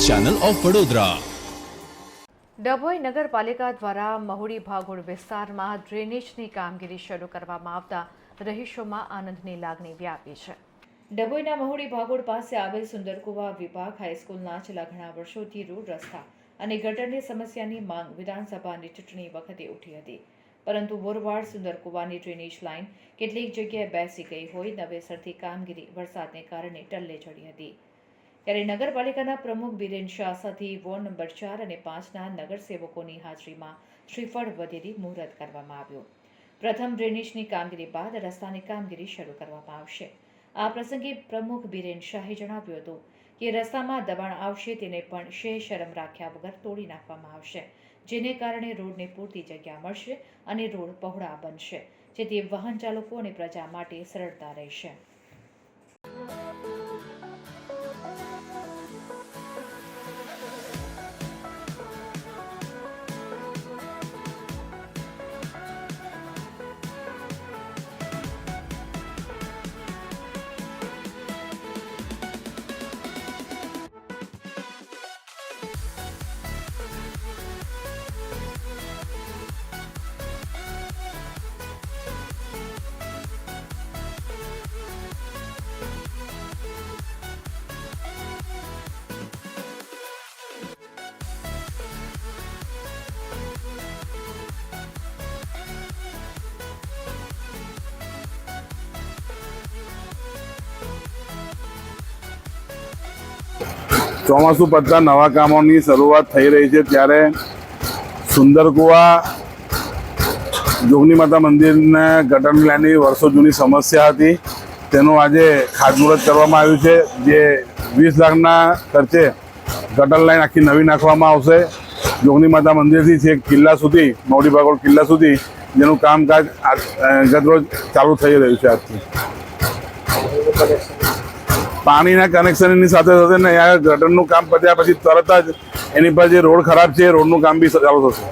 Channel of Vadodara. Dabhoi નગરપાલિકા દ્વારા મહુડી ભાગોળ વિસ્તારમાં ડ્રેનેજની કામગીરી શરૂ કરવામાં આવતા રહીશોમાં આનંદની લાગણી વ્યાપી છે। ડભોઈના મહુડી ભાગોળ પાસે આવેલ સુંદરકુવા વિભાગ હાઈસ્કૂલના છેલ્લા ઘણા વર્ષોથી રોડ રસ્તા અને ગટરની સમસ્યાની માંગ વિધાનસભાની ચૂંટણી વખતે ઉઠી હતી, પરંતુ બોરવાડ સુંદરકુવાની ડ્રેનેજ લાઇન કેટલીક જગ્યાએ બેસી ગઈ હોય નવેસરથી કામગીરી વરસાદને કારણે ટલ્લે ચડી હતી। ત્યારે નગરપાલિકાના પ્રમુખ બિરેન શાહ સાથે વોર્ડ નંબર 4 અને 5ના નગરસેવકોની હાજરીમાં શ્રીફળ વધેરી મુહૂર્ત કરવામાં આવ્યું। પ્રથમ ડ્રેનેજની કામગીરી બાદ રસ્તાની કામગીરી શરૂ કરવામાં આવશે। આ પ્રસંગે પ્રમુખ બિરેન શાહે જણાવ્યું હતું કે રસ્તામાં દબાણ આવશે તેને પણ શરમ રાખ્યા વગર તોડી નાખવામાં આવશે, જેને કારણે રોડને પૂરતી જગ્યા મળશે અને રોડ પહોળા બનશે, જેથી વાહન ચાલકો અને પ્રજા માટે સરળતા રહેશે। ચોમાસું પડતા નવા કામોની શરૂઆત થઈ રહી છે, ત્યારે સુંદરકુવા જોગણી માતા મંદિરને ગટરની લાઈનની વર્ષો જૂની સમસ્યા હતી, તેનું આજે ખાતમુહૂર્ત કરવામાં આવ્યું છે। જે 20 લાખના ખર્ચે ગટર લાઈન આખી નવી નાખવામાં આવશે, જોગણી માતા મંદિરથી છેક કિલ્લા સુધી, મહુડી ભાગોળ કિલ્લા સુધી, જેનું કામકાજ ગતરોજ ચાલુ થઈ રહ્યું છે। આજથી પાણીના કનેક્શનની સાથે સાથે ને ગટરનું કામ પત્યા પછી તરત જ એની પર જે રોડ ખરાબ છે, રોડનું કામ બી ચાલુ થશે।